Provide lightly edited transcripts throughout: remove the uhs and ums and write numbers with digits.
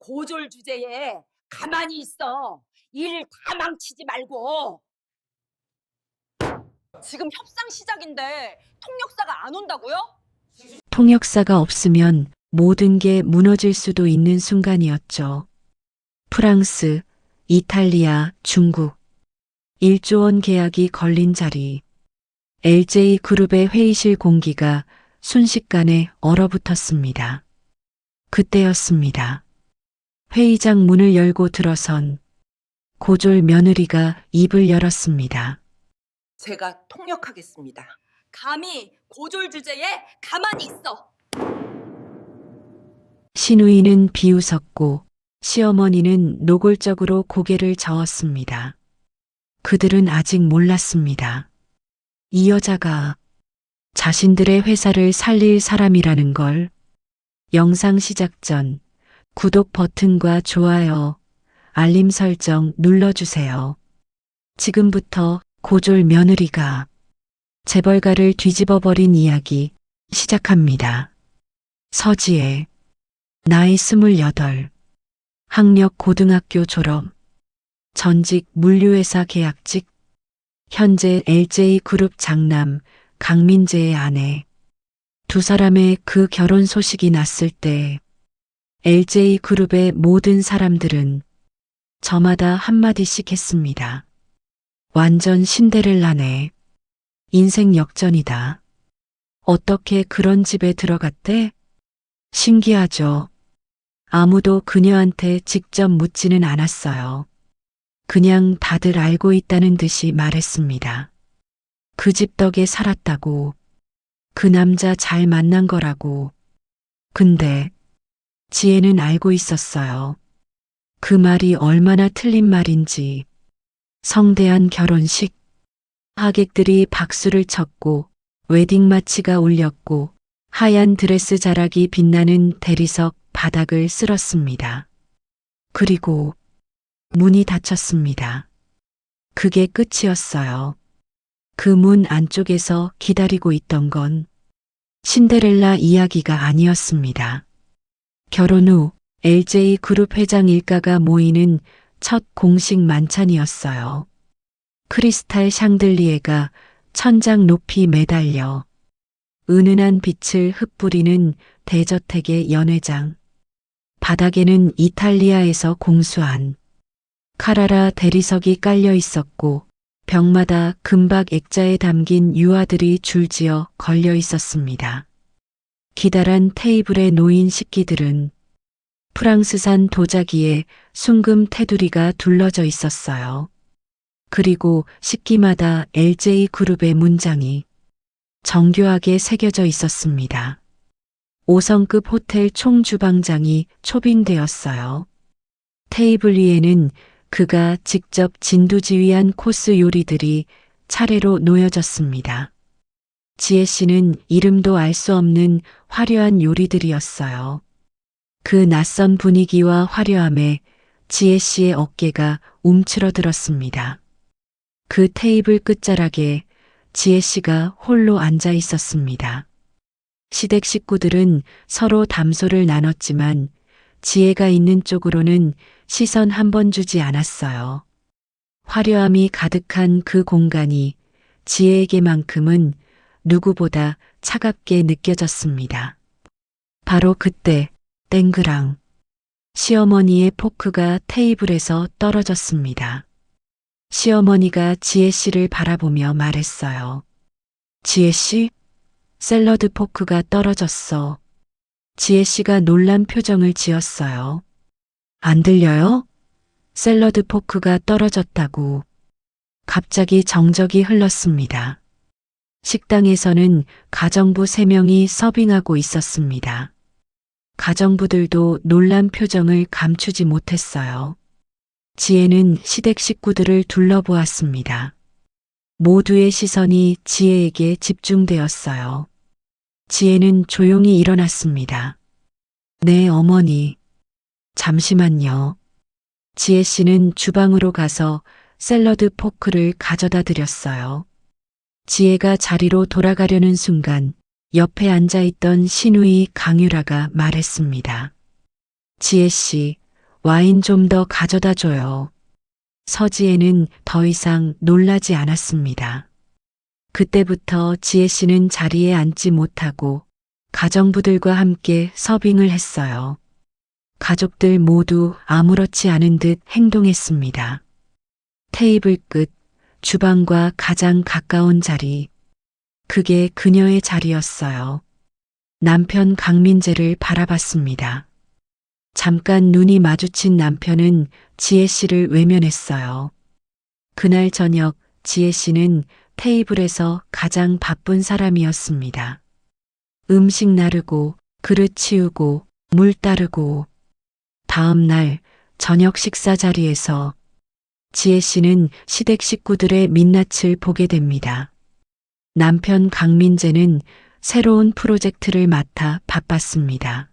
고졸 주제에 가만히 있어. 일 다 망치지 말고. 지금 협상 시작인데 통역사가 안 온다고요? 통역사가 없으면 모든 게 무너질 수도 있는 순간이었죠. 프랑스, 이탈리아, 중국. 1조 원 계약이 걸린 자리. LJ그룹의 회의실 공기가 순식간에 얼어붙었습니다. 그때였습니다. 회의장 문을 열고 들어선 고졸 며느리가 입을 열었습니다. 제가 통역하겠습니다. 감히 고졸 주제에 가만히 있어. 시누이는 비웃었고 시어머니는 노골적으로 고개를 저었습니다. 그들은 아직 몰랐습니다. 이 여자가 자신들의 회사를 살릴 사람이라는 걸. 영상 시작 전 구독 버튼과 좋아요, 알림 설정 눌러주세요. 지금부터 고졸 며느리가 재벌가를 뒤집어버린 이야기 시작합니다. 서지혜, 나이 28, 학력 고등학교 졸업, 전직 물류회사 계약직, 현재 LJ그룹 장남 강민재의 아내. 두 사람의 그 결혼 소식이 났을 때 LJ그룹의 모든 사람들은 저마다 한마디씩 했습니다. 완전 신데렐라네. 인생 역전이다. 어떻게 그런 집에 들어갔대? 신기하죠. 아무도 그녀한테 직접 묻지는 않았어요. 그냥 다들 알고 있다는 듯이 말했습니다. 그 집 덕에 살았다고. 그 남자 잘 만난 거라고. 근데 지혜는 알고 있었어요. 그 말이 얼마나 틀린 말인지. 성대한 결혼식. 하객들이 박수를 쳤고 웨딩마치가 울렸고 하얀 드레스 자락이 빛나는 대리석 바닥을 쓸었습니다. 그리고 문이 닫혔습니다. 그게 끝이었어요. 그 문 안쪽에서 기다리고 있던 건 신데렐라 이야기가 아니었습니다. 결혼 후 LJ그룹 회장 일가가 모이는 첫 공식 만찬이었어요. 크리스탈 샹들리에가 천장 높이 매달려 은은한 빛을 흩뿌리는 대저택의 연회장. 바닥에는 이탈리아에서 공수한 카라라 대리석이 깔려 있었고 벽마다 금박 액자에 담긴 유화들이 줄지어 걸려 있었습니다. 기다란 테이블에 놓인 식기들은 프랑스산 도자기에 순금 테두리가 둘러져 있었어요. 그리고 식기마다 LJ그룹의 문장이 정교하게 새겨져 있었습니다. 5성급 호텔 총주방장이 초빙되었어요. 테이블 위에는 그가 직접 진두지휘한 코스 요리들이 차례로 놓여졌습니다. 지혜 씨는 이름도 알 수 없는 화려한 요리들이었어요. 그 낯선 분위기와 화려함에 지혜 씨의 어깨가 움츠러들었습니다. 그 테이블 끝자락에 지혜 씨가 홀로 앉아 있었습니다. 시댁 식구들은 서로 담소를 나눴지만 지혜가 있는 쪽으로는 시선 한 번 주지 않았어요. 화려함이 가득한 그 공간이 지혜에게만큼은 누구보다 차갑게 느껴졌습니다. 바로 그때 땡그랑 시어머니의 포크가 테이블에서 떨어졌습니다. 시어머니가 지혜 씨를 바라보며 말했어요. 지혜 씨? 샐러드 포크가 떨어졌어. 지혜 씨가 놀란 표정을 지었어요. 안 들려요? 샐러드 포크가 떨어졌다고. 갑자기 정적이 흘렀습니다. 식당에서는 가정부 3명이 서빙하고 있었습니다. 가정부들도 놀란 표정을 감추지 못했어요. 지혜는 시댁 식구들을 둘러보았습니다. 모두의 시선이 지혜에게 집중되었어요. 지혜는 조용히 일어났습니다. 네, 어머니. 잠시만요. 지혜 씨는 주방으로 가서 샐러드 포크를 가져다 드렸어요. 지혜가 자리로 돌아가려는 순간 옆에 앉아있던 시누이 강유라가 말했습니다. 지혜 씨, 와인 좀 더 가져다 줘요. 서지혜는 더 이상 놀라지 않았습니다. 그때부터 지혜 씨는 자리에 앉지 못하고 가정부들과 함께 서빙을 했어요. 가족들 모두 아무렇지 않은 듯 행동했습니다. 테이블 끝, 주방과 가장 가까운 자리. 그게 그녀의 자리였어요. 남편 강민재를 바라봤습니다. 잠깐 눈이 마주친 남편은 지혜 씨를 외면했어요. 그날 저녁 지혜 씨는 테이블에서 가장 바쁜 사람이었습니다. 음식 나르고 그릇 치우고 물 따르고. 다음 날 저녁 식사 자리에서 지혜 씨는 시댁 식구들의 민낯을 보게 됩니다. 남편 강민재는 새로운 프로젝트를 맡아 바빴습니다.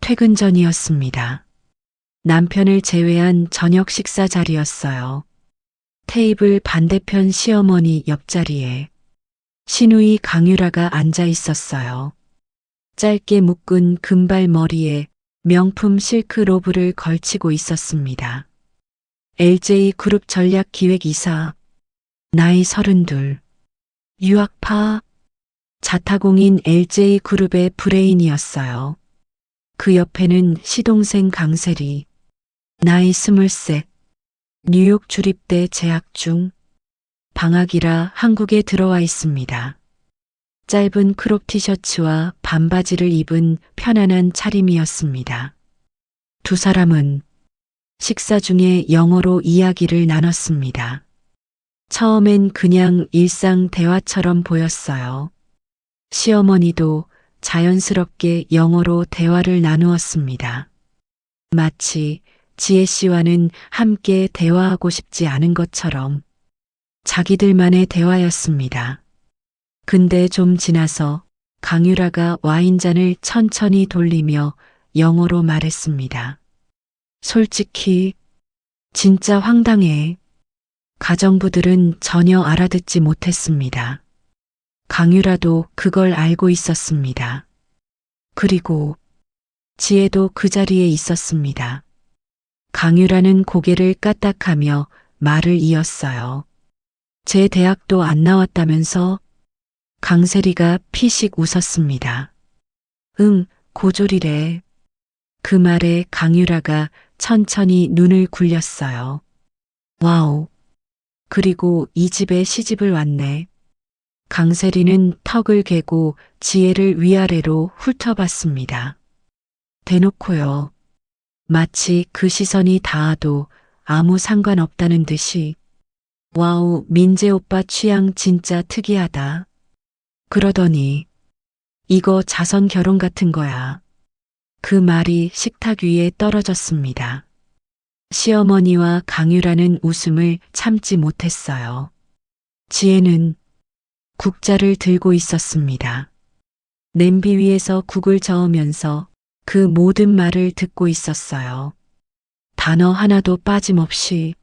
퇴근 전이었습니다. 남편을 제외한 저녁 식사 자리였어요. 테이블 반대편 시어머니 옆자리에 시누이 강유라가 앉아 있었어요. 짧게 묶은 금발 머리에 명품 실크 로브를 걸치고 있었습니다. LJ그룹 전략기획이사, 나이 32, 유학파, 자타공인 LJ그룹의 브레인이었어요. 그 옆에는 시동생 강세리, 나이 23, 뉴욕 주립대 재학 중, 방학이라 한국에 들어와 있습니다. 짧은 크롭 티셔츠와 반바지를 입은 편안한 차림이었습니다. 두 사람은 식사 중에 영어로 이야기를 나눴습니다. 처음엔 그냥 일상 대화처럼 보였어요. 시어머니도 자연스럽게 영어로 대화를 나누었습니다. 마치 지혜 씨와는 함께 대화하고 싶지 않은 것처럼 자기들만의 대화였습니다. 근데 좀 지나서 강유라가 와인잔을 천천히 돌리며 영어로 말했습니다. 솔직히 진짜 황당해. 가정부들은 전혀 알아듣지 못했습니다. 강유라도 그걸 알고 있었습니다. 그리고 지혜도 그 자리에 있었습니다. 강유라는 고개를 까딱하며 말을 이었어요. 제 대학도 안 나왔다면서? 강세리가 피식 웃었습니다. 응, 고졸이래. 그 말에 강유라가 천천히 눈을 굴렸어요. 와우. 그리고 이 집에 시집을 왔네. 강세리는 턱을 개고 지혜를 위아래로 훑어봤습니다. 대놓고요. 마치 그 시선이 닿아도 아무 상관없다는 듯이. 와우, 민재 오빠 취향 진짜 특이하다. 그러더니 이거 자선 결혼 같은 거야. 그 말이 식탁 위에 떨어졌습니다. 시어머니와 강유라는 웃음을 참지 못했어요. 지혜는 국자를 들고 있었습니다. 냄비 위에서 국을 저으면서 그 모든 말을 듣고 있었어요. 단어 하나도 빠짐없이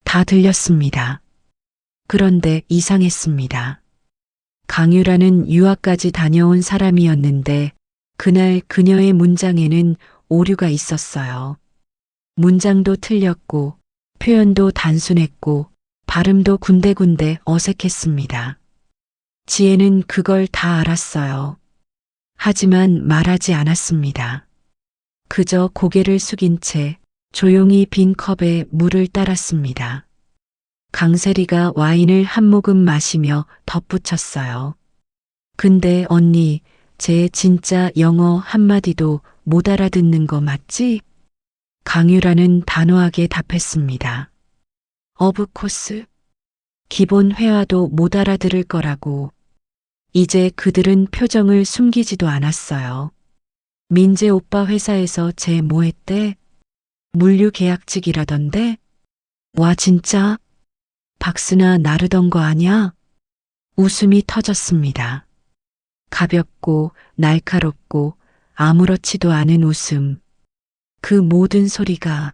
다 들렸습니다. 그런데 이상했습니다. 강유라는 유학까지 다녀온 사람이었는데 그날 그녀의 문장에는 오류가 있었어요. 문장도 틀렸고 표현도 단순했고 발음도 군데군데 어색했습니다. 지혜는 그걸 다 알았어요. 하지만 말하지 않았습니다. 그저 고개를 숙인 채 조용히 빈 컵에 물을 따랐습니다. 강세리가 와인을 한 모금 마시며 덧붙였어요. 근데 언니, 쟤 진짜 영어 한마디도 못 알아듣는 거 맞지? 강유라는 단호하게 답했습니다. 오브코스. 기본 회화도 못 알아들을 거라고. 이제 그들은 표정을 숨기지도 않았어요. 민재 오빠 회사에서 쟤 뭐 했대? 물류 계약직이라던데? 와 진짜? 박스나 나르던 거 아냐? 웃음이 터졌습니다. 가볍고 날카롭고 아무렇지도 않은 웃음. 그 모든 소리가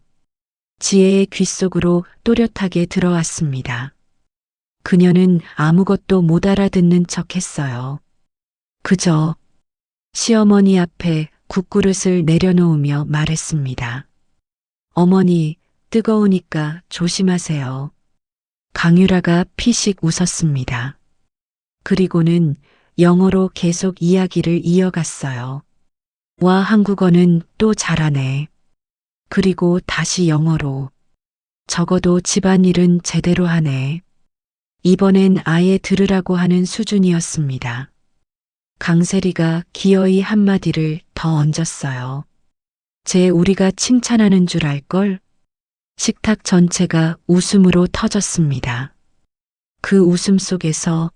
지혜의 귓속으로 또렷하게 들어왔습니다. 그녀는 아무것도 못 알아듣는 척 했어요. 그저 시어머니 앞에 국그릇을 내려놓으며 말했습니다. 어머니, 뜨거우니까 조심하세요. 강유라가 피식 웃었습니다. 그리고는 영어로 계속 이야기를 이어갔어요. 와, 한국어는 또 잘하네. 그리고 다시 영어로. 적어도 집안일은 제대로 하네. 이번엔 아예 들으라고 하는 수준이었습니다. 강세리가 기어이 한마디를 더 얹었어요. 쟤 우리가 칭찬하는 줄 알걸? 식탁 전체가 웃음으로 터졌습니다. 그 웃음 속에서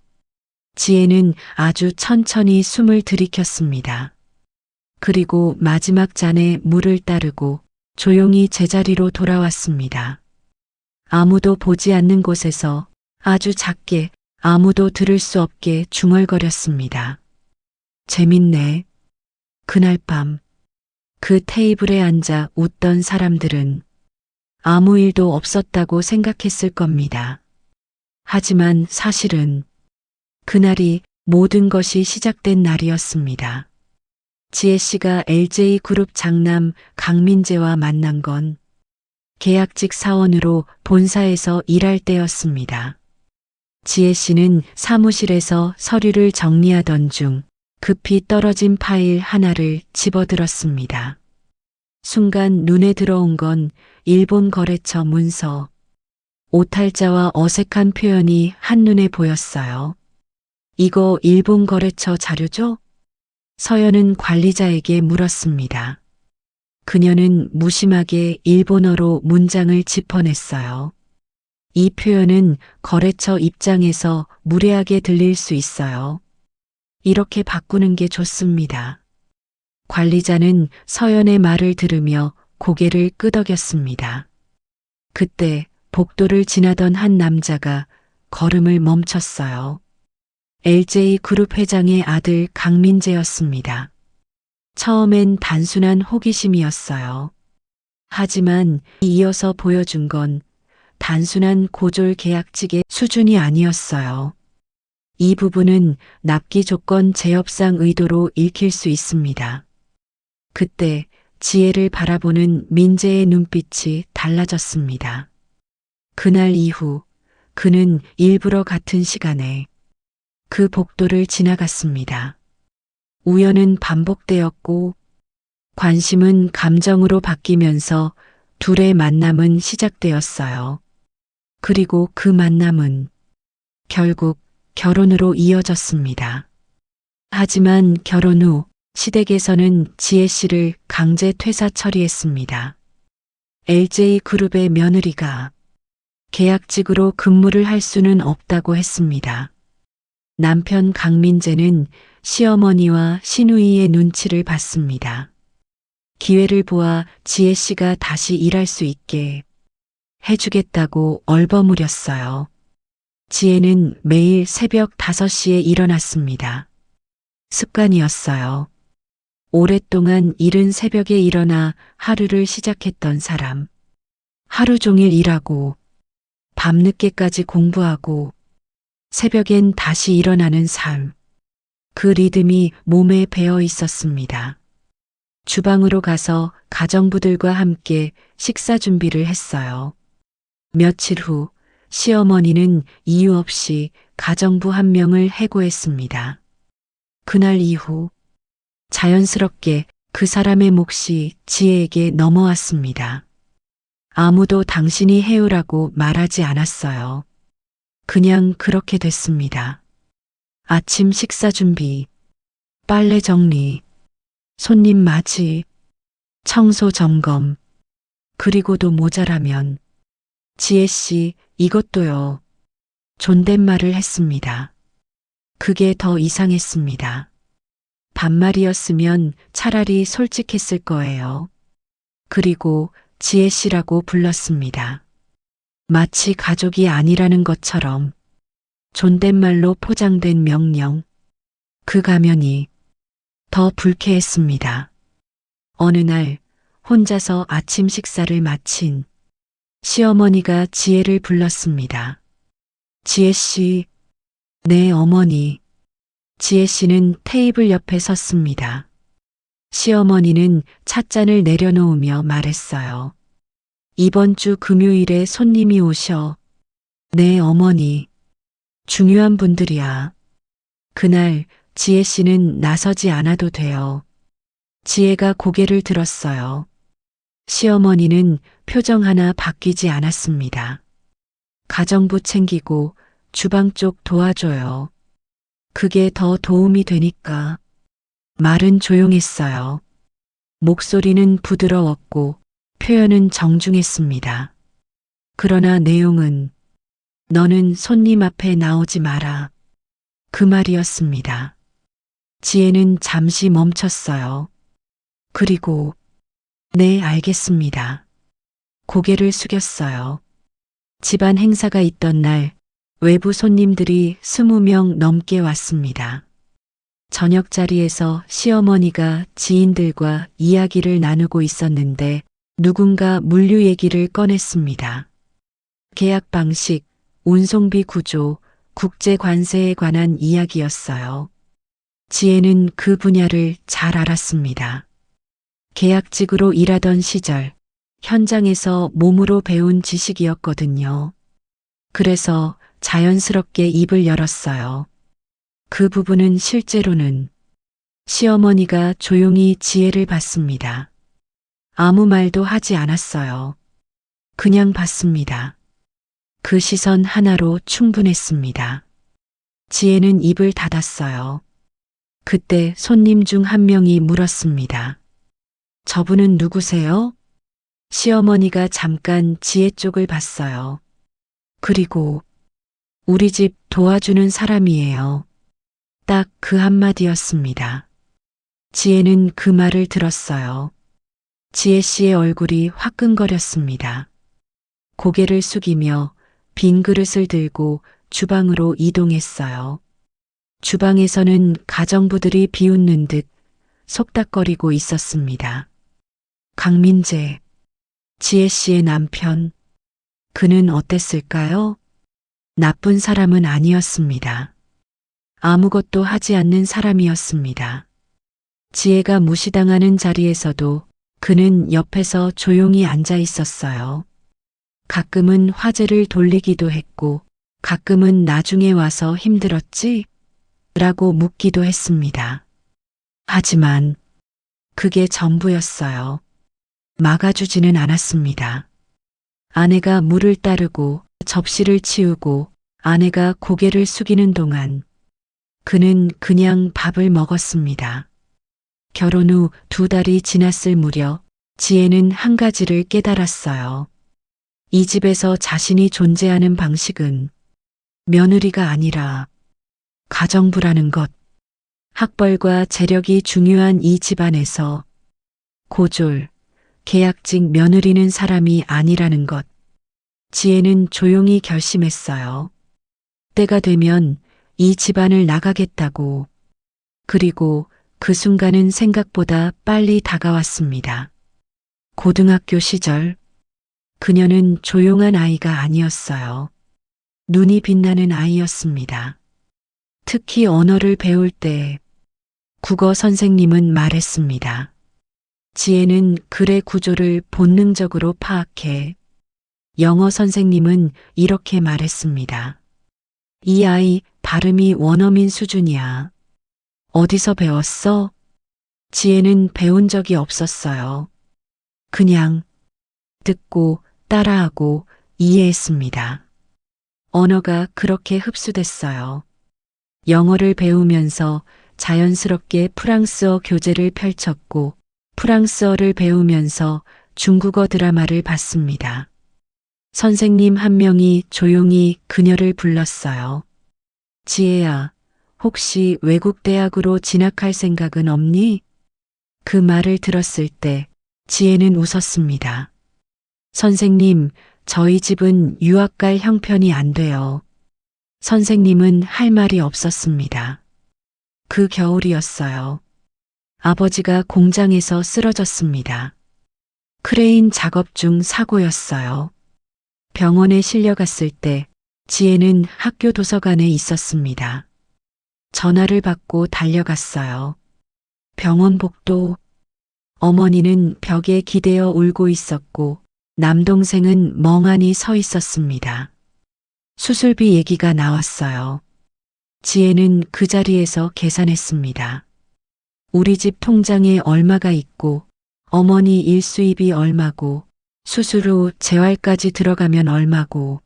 지혜는 아주 천천히 숨을 들이켰습니다. 그리고 마지막 잔에 물을 따르고 조용히 제자리로 돌아왔습니다. 아무도 보지 않는 곳에서 아주 작게 아무도 들을 수 없게 중얼거렸습니다. 재밌네. 그날 밤 그 테이블에 앉아 웃던 사람들은 아무 일도 없었다고 생각했을 겁니다. 하지만 사실은 그날이 모든 것이 시작된 날이었습니다. 지혜 씨가 LJ그룹 장남 강민재와 만난 건 계약직 사원으로 본사에서 일할 때였습니다. 지혜 씨는 사무실에서 서류를 정리하던 중 급히 떨어진 파일 하나를 집어들었습니다. 순간 눈에 들어온 건 일본 거래처 문서. 오탈자와 어색한 표현이 한눈에 보였어요. 이거 일본 거래처 자료죠? 서연은 관리자에게 물었습니다. 그녀는 무심하게 일본어로 문장을 짚어냈어요. 이 표현은 거래처 입장에서 무례하게 들릴 수 있어요. 이렇게 바꾸는 게 좋습니다. 관리자는 서연의 말을 들으며 고개를 끄덕였습니다. 그때 복도를 지나던 한 남자가 걸음을 멈췄어요. LJ그룹 회장의 아들 강민재였습니다. 처음엔 단순한 호기심이었어요. 하지만 이어서 보여준 건 단순한 고졸 계약직의 수준이 아니었어요. 이 부분은 납기 조건 제협상 의도로 읽힐 수 있습니다. 그때 지혜를 바라보는 민재의 눈빛이 달라졌습니다. 그날 이후 그는 일부러 같은 시간에 그 복도를 지나갔습니다. 우연은 반복되었고 관심은 감정으로 바뀌면서 둘의 만남은 시작되었어요. 그리고 그 만남은 결국 결혼으로 이어졌습니다. 하지만 결혼 후 시댁에서는 지혜 씨를 강제 퇴사 처리했습니다. LJ그룹의 며느리가 계약직으로 근무를 할 수는 없다고 했습니다. 남편 강민재는 시어머니와 시누이의 눈치를 봤습니다. 기회를 보아 지혜 씨가 다시 일할 수 있게 해주겠다고 얼버무렸어요. 지혜는 매일 새벽 5시에 일어났습니다. 습관이었어요. 오랫동안 이른 새벽에 일어나 하루를 시작했던 사람. 하루 종일 일하고 밤늦게까지 공부하고 새벽엔 다시 일어나는 삶. 그 리듬이 몸에 배어 있었습니다. 주방으로 가서 가정부들과 함께 식사 준비를 했어요. 며칠 후 시어머니는 이유 없이 가정부 한 명을 해고했습니다. 그날 이후 자연스럽게 그 사람의 몫이 지혜에게 넘어왔습니다. 아무도 당신이 해요라고 말하지 않았어요. 그냥 그렇게 됐습니다. 아침 식사 준비, 빨래 정리, 손님 맞이, 청소 점검, 그리고도 모자라면 지혜 씨 이것도요. 존댓말을 했습니다. 그게 더 이상했습니다. 반말이었으면 차라리 솔직했을 거예요. 그리고 지혜 씨라고 불렀습니다. 마치 가족이 아니라는 것처럼 존댓말로 포장된 명령. 그 가면이 더 불쾌했습니다. 어느 날 혼자서 아침 식사를 마친 시어머니가 지혜를 불렀습니다. 지혜 씨, 네 어머니. 지혜 씨는 테이블 옆에 섰습니다. 시어머니는 찻잔을 내려놓으며 말했어요. 이번 주 금요일에 손님이 오셔. 네, 어머니. 중요한 분들이야. 그날 지혜 씨는 나서지 않아도 돼요. 지혜가 고개를 들었어요. 시어머니는 표정 하나 바뀌지 않았습니다. 가정부 챙기고 주방 쪽 도와줘요. 그게 더 도움이 되니까. 말은 조용했어요. 목소리는 부드러웠고 표현은 정중했습니다. 그러나 내용은 너는 손님 앞에 나오지 마라. 그 말이었습니다. 지혜는 잠시 멈췄어요. 그리고 네, 알겠습니다. 고개를 숙였어요. 집안 행사가 있던 날 외부 손님들이 20명 넘게 왔습니다. 저녁 자리에서 시어머니가 지인들과 이야기를 나누고 있었는데 누군가 물류 얘기를 꺼냈습니다. 계약 방식, 운송비 구조, 국제 관세에 관한 이야기였어요. 지혜는 그 분야를 잘 알았습니다. 계약직으로 일하던 시절 현장에서 몸으로 배운 지식이었거든요. 그래서 자연스럽게 입을 열었어요. 그 부분은 실제로는 시어머니가 조용히 지혜를 봤습니다. 아무 말도 하지 않았어요. 그냥 봤습니다. 그 시선 하나로 충분했습니다. 지혜는 입을 닫았어요. 그때 손님 중 한 명이 물었습니다. 저분은 누구세요? 시어머니가 잠깐 지혜 쪽을 봤어요. 그리고 우리 집 도와주는 사람이에요. 딱 그 한마디였습니다. 지혜는 그 말을 들었어요. 지혜 씨의 얼굴이 화끈거렸습니다. 고개를 숙이며 빈 그릇을 들고 주방으로 이동했어요. 주방에서는 가정부들이 비웃는 듯 속닥거리고 있었습니다. 강민재, 지혜 씨의 남편, 그는 어땠을까요? 나쁜 사람은 아니었습니다. 아무것도 하지 않는 사람이었습니다. 지혜가 무시당하는 자리에서도 그는 옆에서 조용히 앉아 있었어요. 가끔은 화제를 돌리기도 했고, 가끔은 나중에 와서 힘들었지? 라고 묻기도 했습니다. 하지만 그게 전부였어요. 막아주지는 않았습니다. 아내가 물을 따르고 접시를 치우고 아내가 고개를 숙이는 동안 그는 그냥 밥을 먹었습니다. 결혼 후 2달이 지났을 무렵 지혜는 한 가지를 깨달았어요. 이 집에서 자신이 존재하는 방식은 며느리가 아니라 가정부라는 것. 학벌과 재력이 중요한 이 집안에서 고졸, 계약직 며느리는 사람이 아니라는 것. 지혜는 조용히 결심했어요. 때가 되면 이 집안을 나가겠다고. 그리고 그 순간은 생각보다 빨리 다가왔습니다. 고등학교 시절 그녀는 조용한 아이가 아니었어요. 눈이 빛나는 아이였습니다. 특히 언어를 배울 때 국어 선생님은 말했습니다. 지혜는 글의 구조를 본능적으로 파악해. 영어 선생님은 이렇게 말했습니다. 이 아이 발음이 원어민 수준이야. 어디서 배웠어? 지혜는 배운 적이 없었어요. 그냥 듣고 따라하고 이해했습니다. 언어가 그렇게 흡수됐어요. 영어를 배우면서 자연스럽게 프랑스어 교재를 펼쳤고 프랑스어를 배우면서 중국어 드라마를 봤습니다. 선생님 한 명이 조용히 그녀를 불렀어요. 지혜야, 혹시 외국 대학으로 진학할 생각은 없니? 그 말을 들었을 때 지혜는 웃었습니다. 선생님, 저희 집은 유학 갈 형편이 안 돼요. 선생님은 할 말이 없었습니다. 그 겨울이었어요. 아버지가 공장에서 쓰러졌습니다. 크레인 작업 중 사고였어요. 병원에 실려갔을 때 지혜는 학교 도서관에 있었습니다. 전화를 받고 달려갔어요. 병원 복도. 어머니는 벽에 기대어 울고 있었고 남동생은 멍하니 서 있었습니다. 수술비 얘기가 나왔어요. 지혜는 그 자리에서 계산했습니다. 우리 집 통장에 얼마가 있고 어머니 일수입이 얼마고 수술 후 재활까지 들어가면 얼마고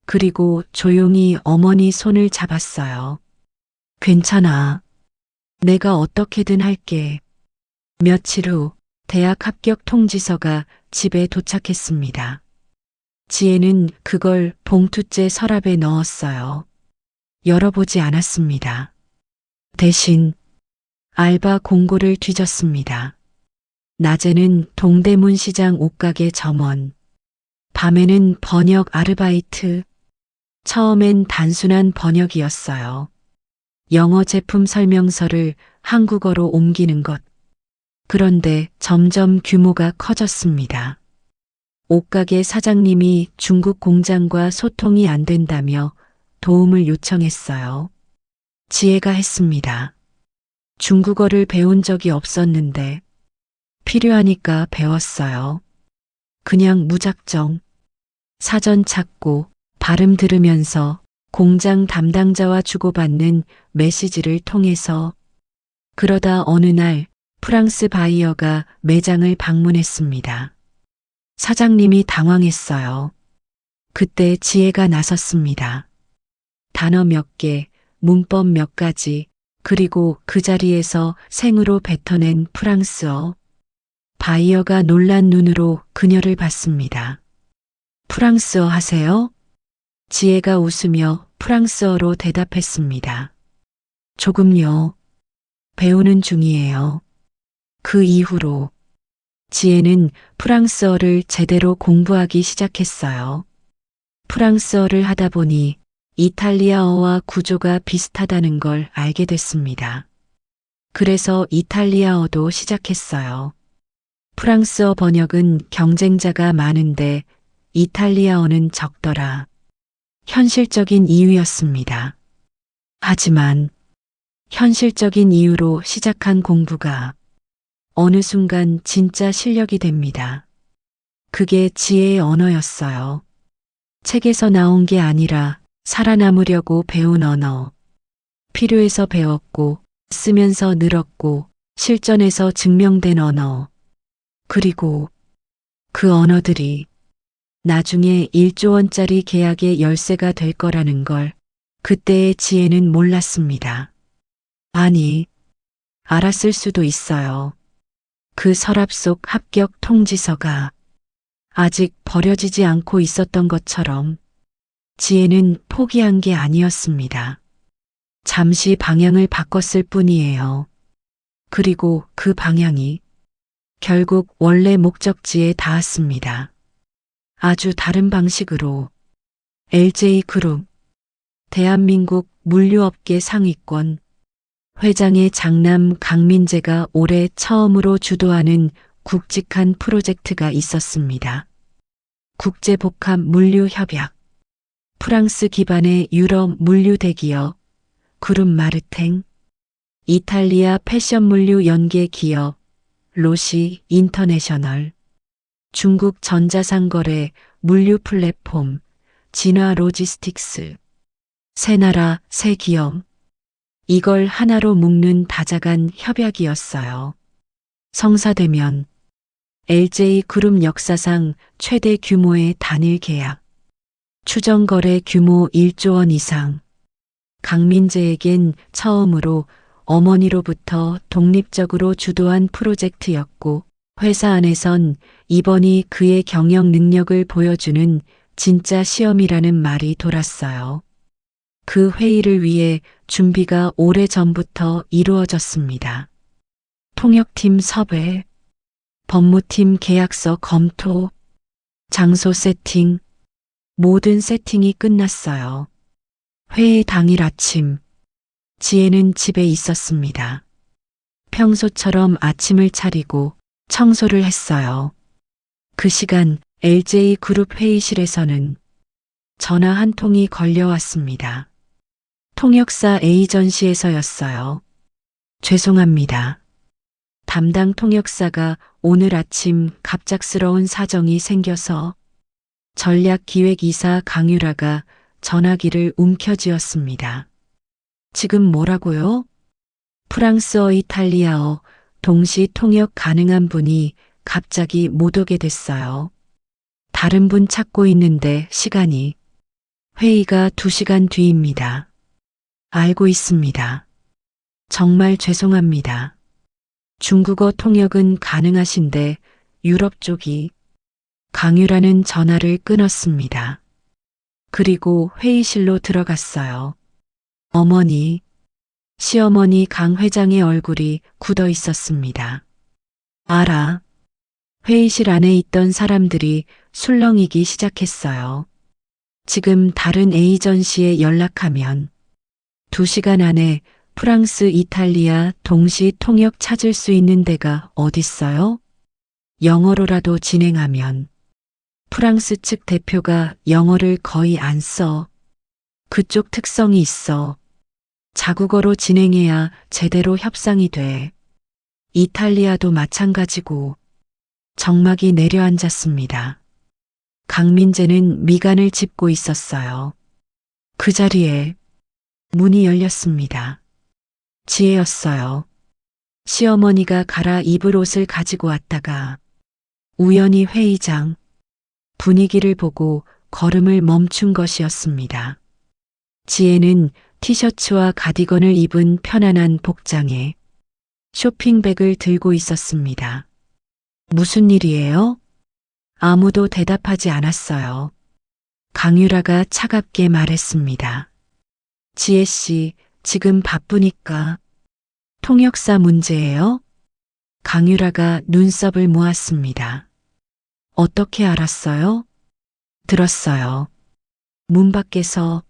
그리고 조용히 어머니 손을 잡았어요. 괜찮아. 내가 어떻게든 할게. 며칠 후 대학 합격 통지서가 집에 도착했습니다. 지혜는 그걸 봉투째 서랍에 넣었어요. 열어보지 않았습니다. 대신 알바 공고를 뒤졌습니다. 낮에는 동대문 시장 옷가게 점원, 밤에는 번역 아르바이트. 처음엔 단순한 번역이었어요. 영어 제품 설명서를 한국어로 옮기는 것. 그런데 점점 규모가 커졌습니다. 옷가게 사장님이 중국 공장과 소통이 안 된다며 도움을 요청했어요. 지혜가 했습니다. 중국어를 배운 적이 없었는데 필요하니까 배웠어요. 그냥 무작정. 사전 찾고 발음 들으면서 공장 담당자와 주고받는 메시지를 통해서. 그러다 어느 날 프랑스 바이어가 매장을 방문했습니다. 사장님이 당황했어요. 그때 지혜가 나섰습니다. 단어 몇 개, 문법 몇 가지, 그리고 그 자리에서 생으로 뱉어낸 프랑스어. 바이어가 놀란 눈으로 그녀를 봤습니다. 프랑스어 하세요? 지혜가 웃으며 프랑스어로 대답했습니다. 조금요. 배우는 중이에요. 그 이후로 지혜는 프랑스어를 제대로 공부하기 시작했어요. 프랑스어를 하다 보니 이탈리아어와 구조가 비슷하다는 걸 알게 됐습니다. 그래서 이탈리아어도 시작했어요. 프랑스어 번역은 경쟁자가 많은데 이탈리아어는 적더라. 현실적인 이유였습니다. 하지만 현실적인 이유로 시작한 공부가 어느 순간 진짜 실력이 됩니다. 그게 지혜의 언어였어요. 책에서 나온 게 아니라 살아남으려고 배운 언어. 필요해서 배웠고, 쓰면서 늘었고, 실전에서 증명된 언어. 그리고 그 언어들이 나중에 1조 원짜리 계약의 열쇠가 될 거라는 걸 그때의 지혜는 몰랐습니다. 아니, 알았을 수도 있어요. 그 서랍 속 합격 통지서가 아직 버려지지 않고 있었던 것처럼 지혜는 포기한 게 아니었습니다. 잠시 방향을 바꿨을 뿐이에요. 그리고 그 방향이 결국 원래 목적지에 닿았습니다. 아주 다른 방식으로. LJ그룹, 대한민국 물류업계 상위권, 회장의 장남 강민재가 올해 처음으로 주도하는 굵직한 프로젝트가 있었습니다. 국제복합 물류협약, 프랑스 기반의 유럽 물류 대기업, 그룹 마르탱, 이탈리아 패션 물류 연계 기업, 로시 인터내셔널, 중국 전자상거래 물류 플랫폼, 진화 로지스틱스, 세 나라, 세 기업. 이걸 하나로 묶는 다자간 협약이었어요. 성사되면 LJ그룹 역사상 최대 규모의 단일 계약, 추정거래 규모 1조 원 이상. 강민재에겐 처음으로 어머니로부터 독립적으로 주도한 프로젝트였고 회사 안에선 이번이 그의 경영 능력을 보여주는 진짜 시험이라는 말이 돌았어요. 그 회의를 위해 준비가 오래전부터 이루어졌습니다. 통역팀 섭외, 법무팀 계약서 검토, 장소 세팅, 모든 세팅이 끝났어요. 회의 당일 아침, 지혜는 집에 있었습니다. 평소처럼 아침을 차리고 청소를 했어요. 그 시간 LJ그룹 회의실에서는 전화 한 통이 걸려왔습니다. 통역사 에이전시에서였어요. 죄송합니다. 담당 통역사가 오늘 아침 갑작스러운 사정이 생겨서 전략기획이사 강유라가 전화기를 움켜쥐었습니다. 지금 뭐라고요? 프랑스어, 이탈리아어 동시 통역 가능한 분이 갑자기 못 오게 됐어요. 다른 분 찾고 있는데 시간이. 회의가 2시간 뒤입니다. 알고 있습니다. 정말 죄송합니다. 중국어 통역은 가능하신데 유럽 쪽이. 강유라는 전화를 끊었습니다. 그리고 회의실로 들어갔어요. 어머니, 시어머니 강 회장의 얼굴이 굳어 있었습니다. 알아. 회의실 안에 있던 사람들이 술렁이기 시작했어요. 지금 다른 에이전시에 연락하면 2시간 안에 프랑스, 이탈리아 동시 통역 찾을 수 있는 데가 어딨어요? 영어로라도 진행하면. 프랑스 측 대표가 영어를 거의 안 써. 그쪽 특성이 있어. 자국어로 진행해야 제대로 협상이 돼. 이탈리아도 마찬가지고. 정막이 내려앉았습니다. 강민재는 미간을 짚고 있었어요. 그 자리에 문이 열렸습니다. 지혜였어요. 시어머니가 갈아입을 옷을 가지고 왔다가 우연히 회의장 분위기를 보고 걸음을 멈춘 것이었습니다. 지혜는 티셔츠와 가디건을 입은 편안한 복장에 쇼핑백을 들고 있었습니다. 무슨 일이에요? 아무도 대답하지 않았어요. 강유라가 차갑게 말했습니다. 지혜 씨, 지금 바쁘니까. 통역사 문제예요? 강유라가 눈썹을 모았습니다. 어떻게 알았어요? 들었어요. 문 밖에서.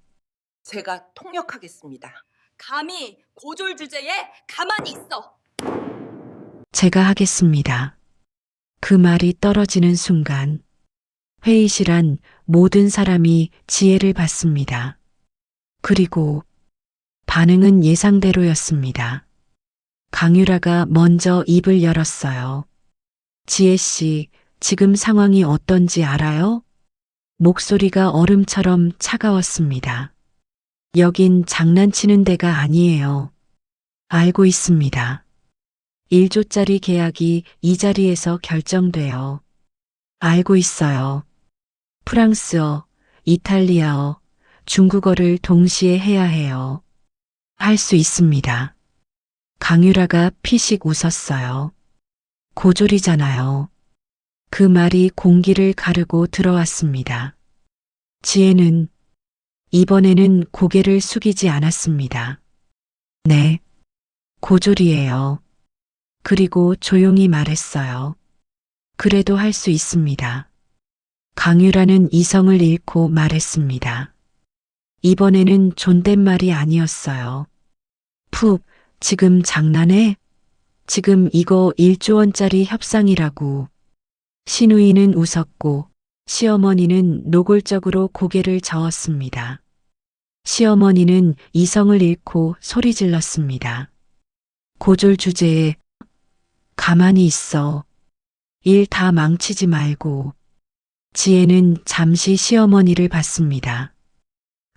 제가 통역하겠습니다. 감히 고졸 주제에 가만히 있어. 제가 하겠습니다. 그 말이 떨어지는 순간 회의실 안 모든 사람이 지혜를 봤습니다. 그리고 반응은 예상대로였습니다. 강유라가 먼저 입을 열었어요. 지혜 씨, 지금 상황이 어떤지 알아요? 목소리가 얼음처럼 차가웠습니다. 여긴 장난치는 데가 아니에요. 알고 있습니다. 1조짜리 계약이 이 자리에서 결정돼요. 알고 있어요. 프랑스어, 이탈리아어, 중국어를 동시에 해야 해요. 할 수 있습니다. 강유라가 피식 웃었어요. 고졸이잖아요. 그 말이 공기를 가르고 들어왔습니다. 지혜는 이번에는 고개를 숙이지 않았습니다. 네, 고졸이에요. 그리고 조용히 말했어요. 그래도 할 수 있습니다. 강유라는 이성을 잃고 말했습니다. 이번에는 존댓말이 아니었어요. 푹, 지금 장난해? 지금 이거 1조 원짜리 협상이라고. 시누이는 웃었고 시어머니는 노골적으로 고개를 저었습니다. 시어머니는 이성을 잃고 소리 질렀습니다. 고졸 주제에 가만히 있어. 일 다 망치지 말고. 지혜는 잠시 시어머니를 봤습니다.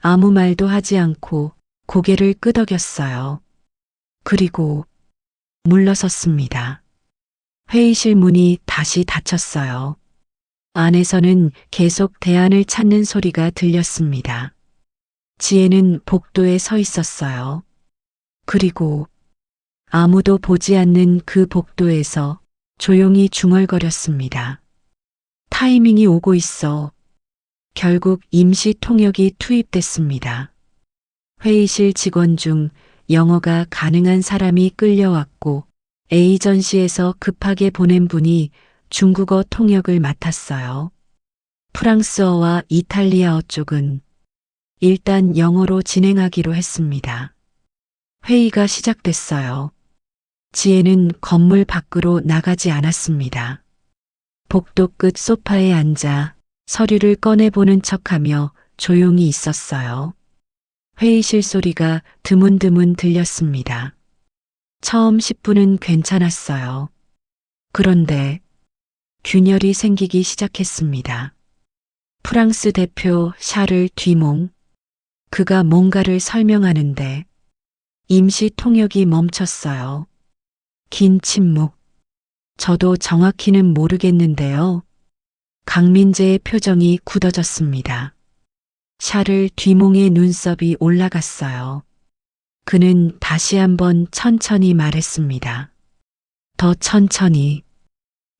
아무 말도 하지 않고 고개를 끄덕였어요. 그리고 물러섰습니다. 회의실 문이 다시 닫혔어요. 안에서는 계속 대안을 찾는 소리가 들렸습니다. 지혜는 복도에 서 있었어요. 그리고 아무도 보지 않는 그 복도에서 조용히 중얼거렸습니다. 타이밍이 오고 있어. 결국 임시 통역이 투입됐습니다. 회의실 직원 중 영어가 가능한 사람이 끌려왔고 에이전시에서 급하게 보낸 분이 중국어 통역을 맡았어요. 프랑스어와 이탈리아어 쪽은 일단 영어로 진행하기로 했습니다. 회의가 시작됐어요. 지혜는 건물 밖으로 나가지 않았습니다. 복도 끝 소파에 앉아 서류를 꺼내보는 척하며 조용히 있었어요. 회의실 소리가 드문드문 들렸습니다. 처음 10분은 괜찮았어요. 그런데 균열이 생기기 시작했습니다. 프랑스 대표 샤를 뒤몽. 그가 뭔가를 설명하는데 임시 통역이 멈췄어요. 긴 침묵. 저도 정확히는 모르겠는데요. 강민재의 표정이 굳어졌습니다. 샤를 뒤몽의 눈썹이 올라갔어요. 그는 다시 한번 천천히 말했습니다. 더 천천히,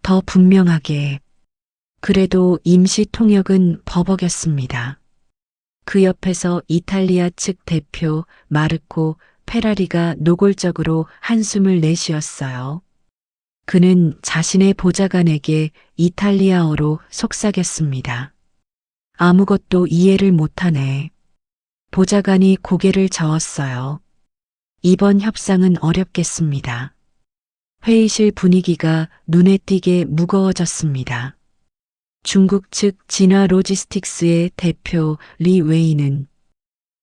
더 분명하게. 그래도 임시 통역은 버벅였습니다. 그 옆에서 이탈리아 측 대표 마르코 페라리가 노골적으로 한숨을 내쉬었어요. 그는 자신의 보좌관에게 이탈리아어로 속삭였습니다. 아무것도 이해를 못하네. 보좌관이 고개를 저었어요. 이번 협상은 어렵겠습니다. 회의실 분위기가 눈에 띄게 무거워졌습니다. 중국 측 진화 로지스틱스의 대표 리 웨이는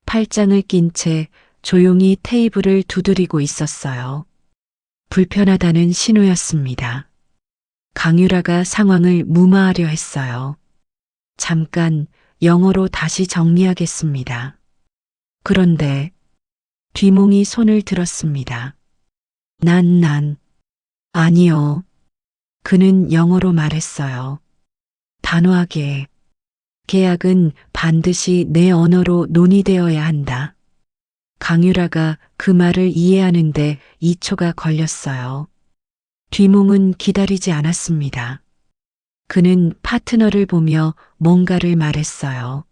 팔짱을 낀 채 조용히 테이블을 두드리고 있었어요. 불편하다는 신호였습니다. 강유라가 상황을 무마하려 했어요. 잠깐 영어로 다시 정리하겠습니다. 그런데 뒤몽이 손을 들었습니다. 아니요. 그는 영어로 말했어요. 단호하게. 계약은 반드시 내 언어로 논의되어야 한다. 강유라가 그 말을 이해하는데 2초가 걸렸어요. 뒤몽은 기다리지 않았습니다. 그는 파트너를 보며 뭔가를 말했어요.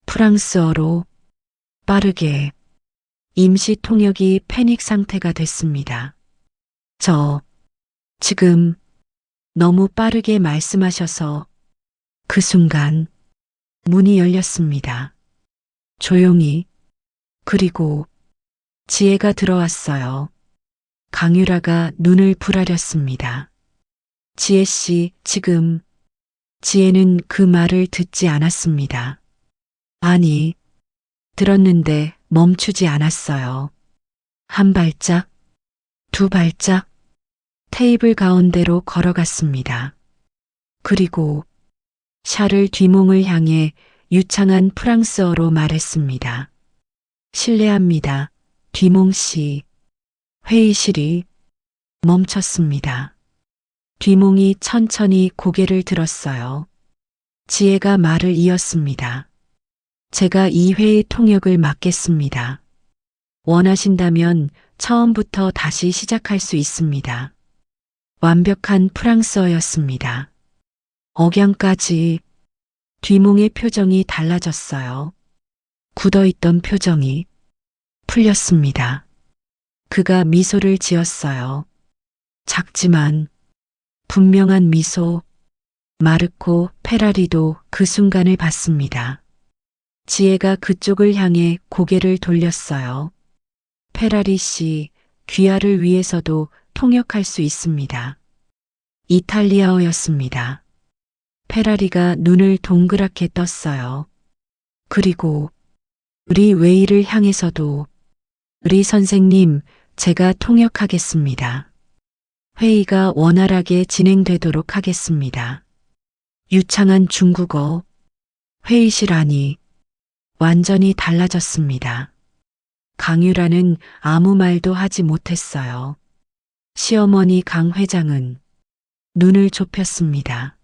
프랑스어로 빠르게. 임시 통역이 패닉 상태가 됐습니다. 지금 너무 빠르게 말씀하셔서. 그 순간 문이 열렸습니다. 조용히. 그리고 지혜가 들어왔어요. 강유라가 눈을 부라렸습니다. 지혜 씨, 지금. 지혜는 그 말을 듣지 않았습니다. 아니, 들었는데 멈추지 않았어요. 한 발짝, 두 발짝, 테이블 가운데로 걸어갔습니다. 그리고 샤를 뒤몽을 향해 유창한 프랑스어로 말했습니다. 실례합니다. 뒤몽 씨. 회의실이 멈췄습니다. 뒤몽이 천천히 고개를 들었어요. 지혜가 말을 이었습니다. 제가 이 회의 통역을 맡겠습니다. 원하신다면 처음부터 다시 시작할 수 있습니다. 완벽한 프랑스어였습니다. 억양까지. 뒤몽의 표정이 달라졌어요. 굳어있던 표정이 풀렸습니다. 그가 미소를 지었어요. 작지만 분명한 미소. 마르코 페라리도 그 순간을 봤습니다. 지혜가 그쪽을 향해 고개를 돌렸어요. 페라리 씨, 귀하를 위해서도 통역할 수 있습니다. 이탈리아어였습니다. 페라리가 눈을 동그랗게 떴어요. 그리고 리 웨이를 향해서도. 리 선생님, 제가 통역하겠습니다. 회의가 원활하게 진행되도록 하겠습니다. 유창한 중국어. 회의실 안이 완전히 달라졌습니다. 강유라는 아무 말도 하지 못했어요. 시어머니 강 회장은 눈을 좁혔습니다.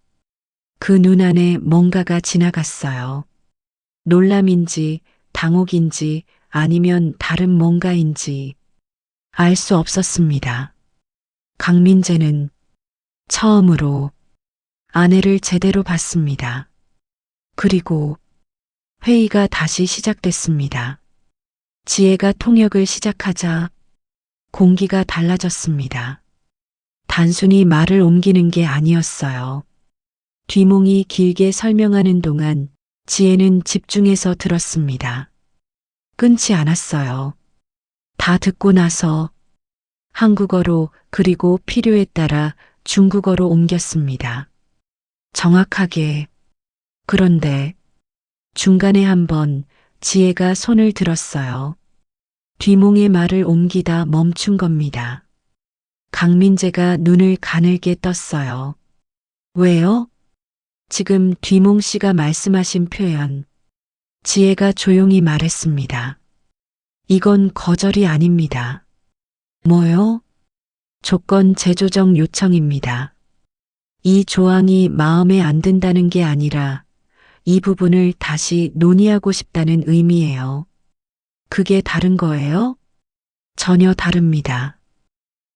그 눈 안에 뭔가가 지나갔어요. 놀람인지 당혹인지 아니면 다른 뭔가인지 알 수 없었습니다. 강민재는 처음으로 아내를 제대로 봤습니다. 그리고 회의가 다시 시작됐습니다. 지혜가 통역을 시작하자 공기가 달라졌습니다. 단순히 말을 옮기는 게 아니었어요. 뒤몽이 길게 설명하는 동안 지혜는 집중해서 들었습니다. 끊지 않았어요. 다 듣고 나서 한국어로 그리고 필요에 따라 중국어로 옮겼습니다. 정확하게. 그런데 중간에 한번 지혜가 손을 들었어요. 뒤몽의 말을 옮기다 멈춘 겁니다. 강민재가 눈을 가늘게 떴어요. 왜요? 지금 뒤몽 씨가 말씀하신 표현. 지혜가 조용히 말했습니다. 이건 거절이 아닙니다. 뭐요? 조건 재조정 요청입니다. 이 조항이 마음에 안 든다는 게 아니라 이 부분을 다시 논의하고 싶다는 의미예요. 그게 다른 거예요? 전혀 다릅니다.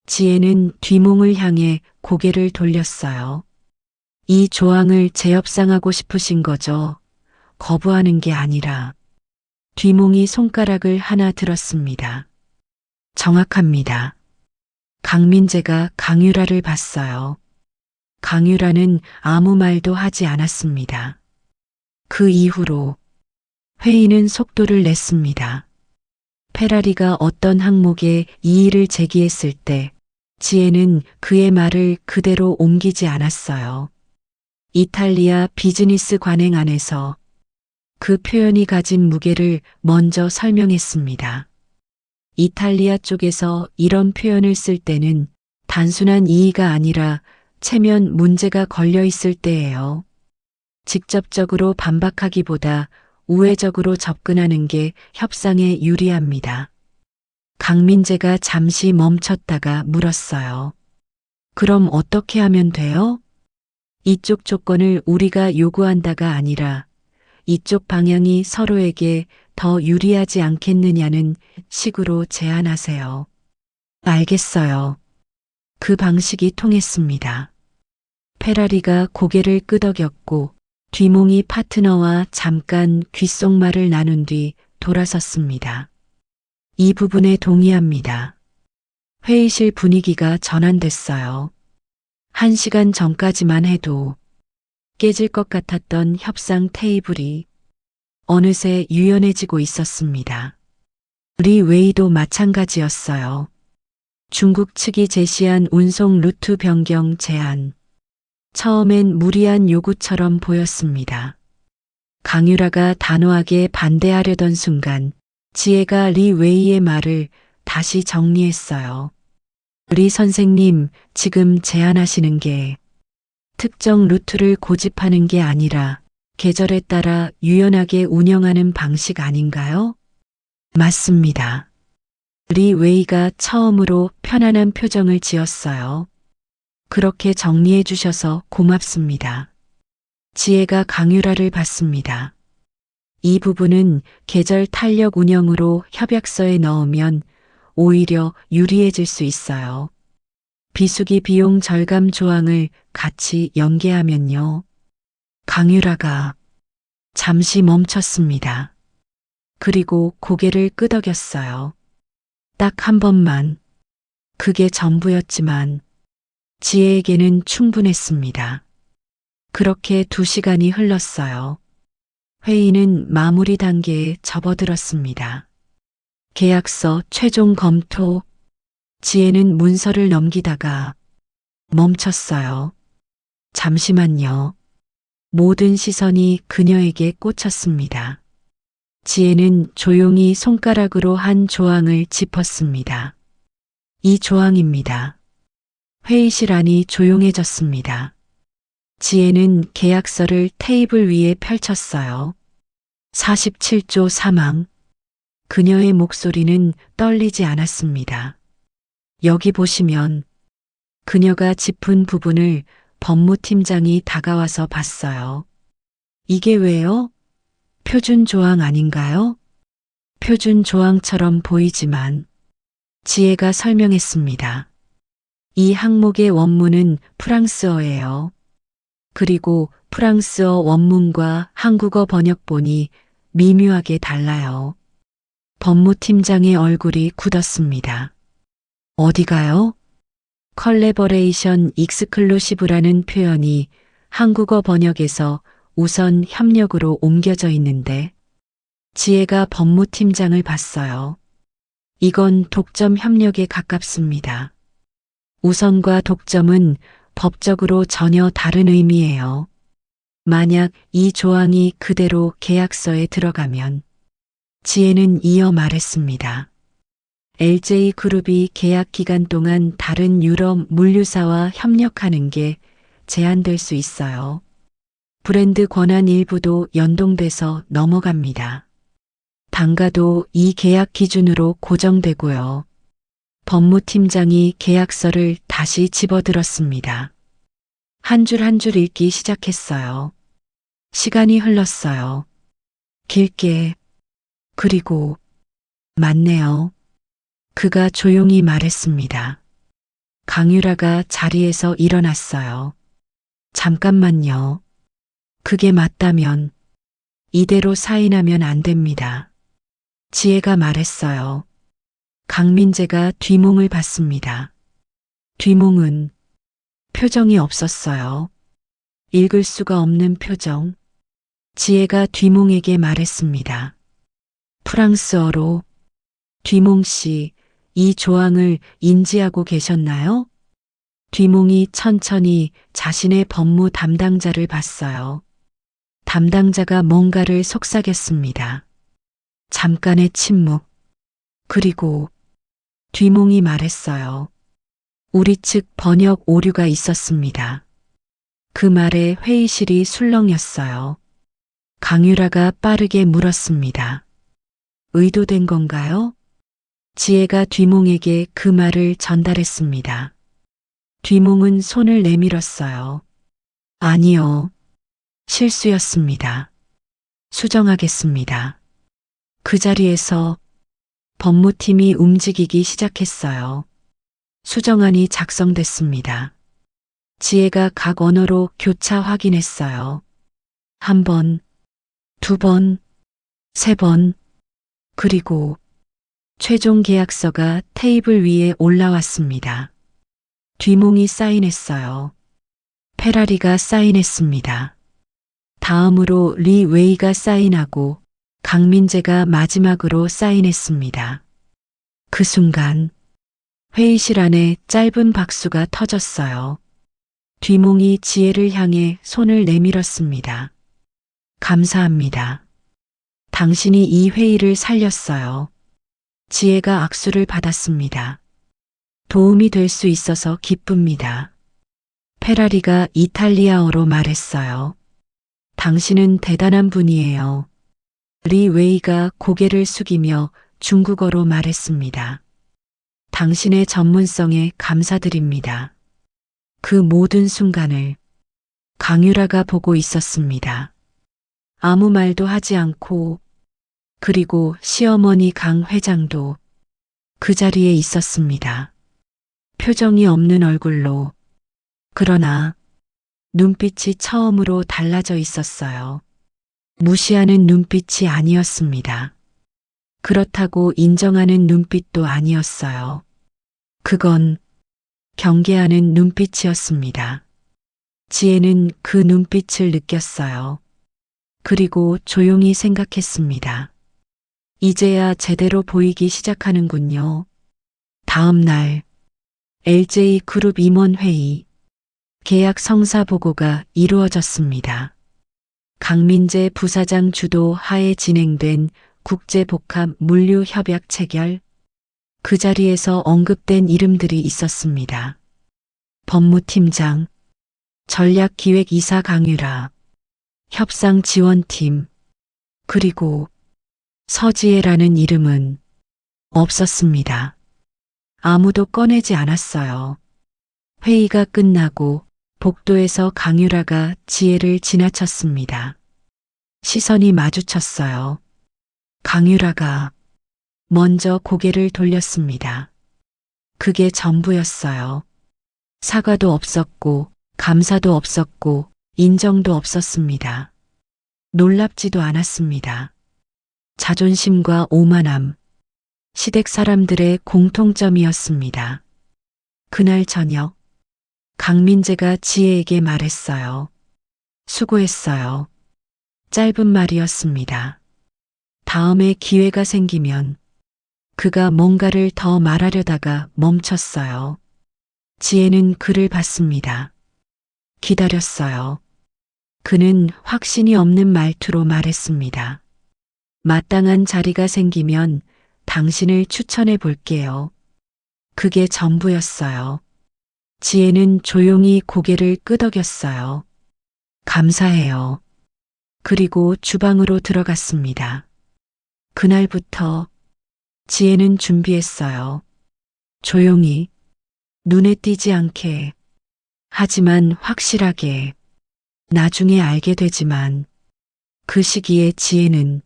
지혜는 뒤몽을 향해 고개를 돌렸어요. 이 조항을 재협상하고 싶으신 거죠? 거부하는 게 아니라. 뒤몽이 손가락을 하나 들었습니다. 정확합니다. 강민재가 강유라를 봤어요. 강유라는 아무 말도 하지 않았습니다. 그 이후로 회의는 속도를 냈습니다. 페라리가 어떤 항목에 이의를 제기했을 때 지혜는 그의 말을 그대로 옮기지 않았어요. 이탈리아 비즈니스 관행안에서 그 표현이 가진 무게를 먼저 설명했습니다. 이탈리아 쪽에서 이런 표현을 쓸 때는 단순한 이의가 아니라 체면 문제가 걸려 있을 때예요. 직접적으로 반박하기보다 우회적으로 접근하는 게 협상에 유리합니다. 강민재가 잠시 멈췄다가 물었어요. 그럼 어떻게 하면 돼요? 이쪽 조건을 우리가 요구한다가 아니라 이쪽 방향이 서로에게 더 유리하지 않겠느냐는 식으로 제안하세요. 알겠어요. 그 방식이 통했습니다. 페라리가 고개를 끄덕였고 뒤몽이 파트너와 잠깐 귓속말을 나눈 뒤 돌아섰습니다. 이 부분에 동의합니다. 회의실 분위기가 전환됐어요. 1시간 전까지만 해도 깨질 것 같았던 협상 테이블이 어느새 유연해지고 있었습니다. 리 웨이도 마찬가지였어요. 중국 측이 제시한 운송 루트 변경 제안. 처음엔 무리한 요구처럼 보였습니다. 강유라가 단호하게 반대하려던 순간 지혜가 리 웨이의 말을 다시 정리했어요. 리 선생님, 지금 제안하시는 게 특정 루트를 고집하는 게 아니라 계절에 따라 유연하게 운영하는 방식 아닌가요? 맞습니다. 리 웨이가 처음으로 편안한 표정을 지었어요. 그렇게 정리해 주셔서 고맙습니다. 지혜가 강유라를 받습니다. 이 부분은 계절 탄력 운영으로 협약서에 넣으면 오히려 유리해질 수 있어요. 비수기 비용 절감 조항을 같이 연계하면요. 강유라가 잠시 멈췄습니다. 그리고 고개를 끄덕였어요. 딱 한 번만. 그게 전부였지만 지혜에게는 충분했습니다. 그렇게 2시간이 흘렀어요. 회의는 마무리 단계에 접어들었습니다. 계약서 최종 검토. 지혜는 문서를 넘기다가 멈췄어요. 잠시만요. 모든 시선이 그녀에게 꽂혔습니다. 지혜는 조용히 손가락으로 한 조항을 짚었습니다. 이 조항입니다. 회의실 안이 조용해졌습니다. 지혜는 계약서를 테이블 위에 펼쳤어요. 47조 사망. 그녀의 목소리는 떨리지 않았습니다. 여기 보시면 그녀가 짚은 부분을 법무팀장이 다가와서 봤어요. 이게 왜요? 표준 조항 아닌가요? 표준 조항처럼 보이지만 지혜가 설명했습니다. 이 항목의 원문은 프랑스어예요. 그리고 프랑스어 원문과 한국어 번역본이 미묘하게 달라요. 법무팀장의 얼굴이 굳었습니다. 어디가요? 컬래버레이션 익스클루시브라는 표현이 한국어 번역에서 우선 협력으로 옮겨져 있는데 지혜가 법무팀장을 봤어요. 이건 독점 협력에 가깝습니다. 우선과 독점은 법적으로 전혀 다른 의미예요. 만약 이 조항이 그대로 계약서에 들어가면 지혜는 이어 말했습니다. LJ그룹이 계약 기간 동안 다른 유럽 물류사와 협력하는 게 제한될 수 있어요. 브랜드 권한 일부도 연동돼서 넘어갑니다. 단가도 이 계약 기준으로 고정되고요. 법무팀장이 계약서를 다시 집어들었습니다. 한 줄 한 줄 읽기 시작했어요. 시간이 흘렀어요. 길게. 그리고 맞네요. 그가 조용히 말했습니다. 강유라가 자리에서 일어났어요. 잠깐만요. 그게 맞다면 이대로 사인하면 안 됩니다. 지혜가 말했어요. 강민재가 뒤몽을 봤습니다. 뒤몽은 표정이 없었어요. 읽을 수가 없는 표정. 지혜가 뒤몽에게 말했습니다. 프랑스어로 뒤몽 씨, 이 조항을 인지하고 계셨나요? 뒤몽이 천천히 자신의 법무 담당자를 봤어요. 담당자가 뭔가를 속삭였습니다. 잠깐의 침묵. 그리고 뒤몽이 말했어요. 우리 측 번역 오류가 있었습니다. 그 말에 회의실이 술렁였어요. 강유라가 빠르게 물었습니다. 의도된 건가요? 지혜가 뒤몽에게 그 말을 전달했습니다. 뒤몽은 손을 내밀었어요. 아니요. 실수였습니다. 수정하겠습니다. 그 자리에서 법무팀이 움직이기 시작했어요. 수정안이 작성됐습니다. 지혜가 각 언어로 교차 확인했어요. 1번, 2번, 3번, 그리고 최종 계약서가 테이블 위에 올라왔습니다. 뒤몽이 사인했어요. 페라리가 사인했습니다. 다음으로 리 웨이가 사인하고 강민재가 마지막으로 사인했습니다. 그 순간 회의실 안에 짧은 박수가 터졌어요. 뒤몽이 지혜를 향해 손을 내밀었습니다. 감사합니다. 당신이 이 회의를 살렸어요. 지혜가 악수를 받았습니다. 도움이 될 수 있어서 기쁩니다. 페라리가 이탈리아어로 말했어요. 당신은 대단한 분이에요. 리 웨이가 고개를 숙이며 중국어로 말했습니다. 당신의 전문성에 감사드립니다. 그 모든 순간을 강유라가 보고 있었습니다. 아무 말도 하지 않고, 그리고 시어머니 강 회장도 그 자리에 있었습니다. 표정이 없는 얼굴로. 그러나 눈빛이 처음으로 달라져 있었어요. 무시하는 눈빛이 아니었습니다. 그렇다고 인정하는 눈빛도 아니었어요. 그건 경계하는 눈빛이었습니다. 지혜는 그 눈빛을 느꼈어요. 그리고 조용히 생각했습니다. 이제야 제대로 보이기 시작하는군요. 다음 날 LJ그룹 임원회의, 계약 성사 보고가 이루어졌습니다. 강민재 부사장 주도 하에 진행된 국제복합 물류협약 체결. 그 자리에서 언급된 이름들이 있었습니다. 법무팀장, 전략기획이사 강유라, 협상지원팀, 그리고 서지혜라는 이름은 없었습니다. 아무도 꺼내지 않았어요. 회의가 끝나고 복도에서 강유라가 지혜를 지나쳤습니다. 시선이 마주쳤어요. 강유라가 먼저 고개를 돌렸습니다. 그게 전부였어요. 사과도 없었고, 감사도 없었고, 인정도 없었습니다. 놀랍지도 않았습니다. 자존심과 오만함, 시댁 사람들의 공통점이었습니다. 그날 저녁, 강민재가 지혜에게 말했어요. 수고했어요. 짧은 말이었습니다. 다음에 기회가 생기면 그가 뭔가를 더 말하려다가 멈췄어요. 지혜는 그를 봤습니다. 기다렸어요. 그는 확신이 없는 말투로 말했습니다. 마땅한 자리가 생기면 당신을 추천해 볼게요. 그게 전부였어요. 지혜는 조용히 고개를 끄덕였어요. 감사해요. 그리고 주방으로 들어갔습니다. 그날부터 지혜는 준비했어요. 조용히, 눈에 띄지 않게, 하지만 확실하게. 나중에 알게 되지만 그 시기에 지혜는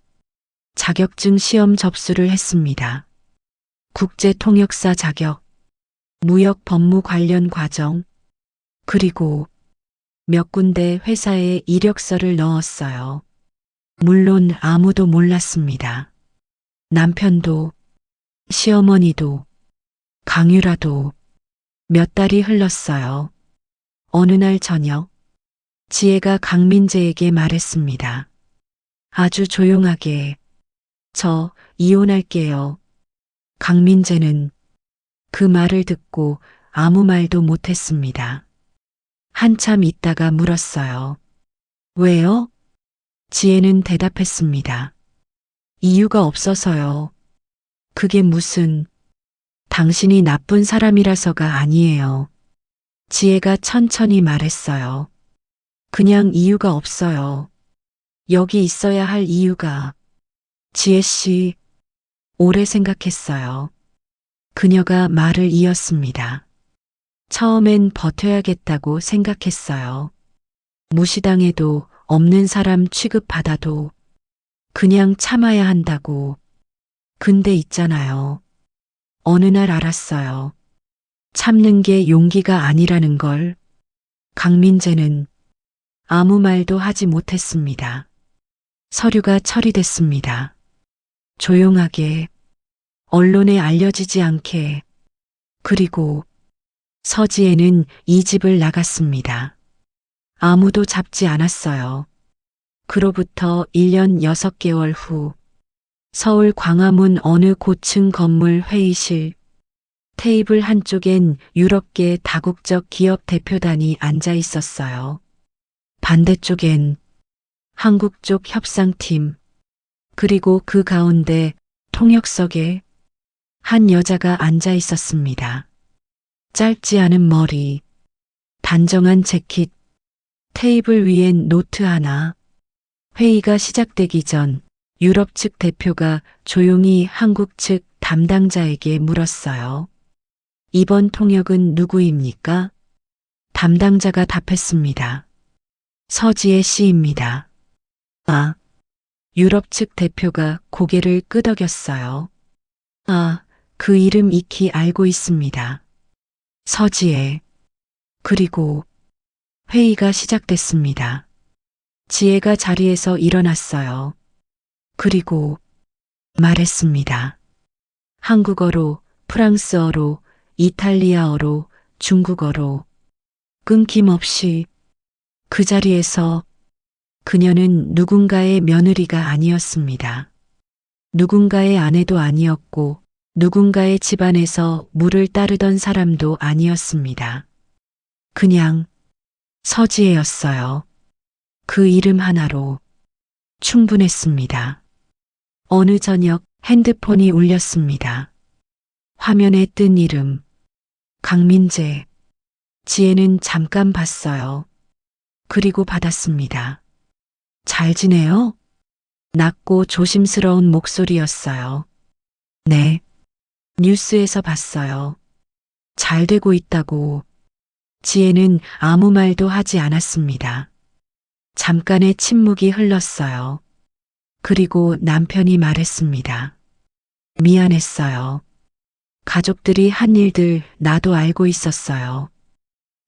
자격증 시험 접수를 했습니다. 국제통역사 자격, 무역 법무 관련 과정, 그리고 몇 군데 회사에 이력서를 넣었어요. 물론 아무도 몰랐습니다. 남편도, 시어머니도, 강유라도. 몇 달이 흘렀어요. 어느 날 저녁, 지혜가 강민재에게 말했습니다. 아주 조용하게, 저 이혼할게요. 강민재는 그 말을 듣고 아무 말도 못했습니다. 한참 있다가 물었어요. 왜요? 지혜는 대답했습니다. 이유가 없어서요. 그게 무슨, 당신이 나쁜 사람이라서가 아니에요. 지혜가 천천히 말했어요. 그냥 이유가 없어요. 여기 있어야 할 이유가. 지혜 씨, 오래 생각했어요. 그녀가 말을 이었습니다. 처음엔 버텨야겠다고 생각했어요. 무시당해도 없는 사람 취급받아도 그냥 참아야 한다고. 근데 있잖아요. 어느 날 알았어요. 참는 게 용기가 아니라는 걸. 강민재는 아무 말도 하지 못했습니다. 서류가 처리됐습니다. 조용하게, 언론에 알려지지 않게. 그리고 서지혜는 이 집을 나갔습니다. 아무도 잡지 않았어요. 그로부터 1년 6개월 후, 서울 광화문 어느 고층 건물 회의실, 테이블 한쪽엔 유럽계 다국적 기업 대표단이 앉아 있었어요. 반대쪽엔 한국 쪽 협상팀, 그리고 그 가운데 통역석에 한 여자가 앉아 있었습니다. 짧지 않은 머리, 단정한 재킷, 테이블 위엔 노트 하나. 회의가 시작되기 전 유럽 측 대표가 조용히 한국 측 담당자에게 물었어요. 이번 통역은 누구입니까? 담당자가 답했습니다. 서지혜 씨입니다. 아, 유럽 측 대표가 고개를 끄덕였어요. 아, 그 이름 익히 알고 있습니다. 서지혜. 그리고 회의가 시작됐습니다. 지혜가 자리에서 일어났어요. 그리고 말했습니다. 한국어로, 프랑스어로, 이탈리아어로, 중국어로 끊김없이. 그 자리에서 그녀는 누군가의 며느리가 아니었습니다. 누군가의 아내도 아니었고 누군가의 집안에서 물을 따르던 사람도 아니었습니다. 그냥 서지혜였어요. 그 이름 하나로 충분했습니다. 어느 저녁 핸드폰이 울렸습니다. 화면에 뜬 이름, 강민재. 지혜는 잠깐 봤어요. 그리고 받았습니다. 잘 지내요? 낮고 조심스러운 목소리였어요. 네. 뉴스에서 봤어요. 잘 되고 있다고. 지혜는 아무 말도 하지 않았습니다. 잠깐의 침묵이 흘렀어요. 그리고 남편이 말했습니다. 미안했어요. 가족들이 한 일들 나도 알고 있었어요.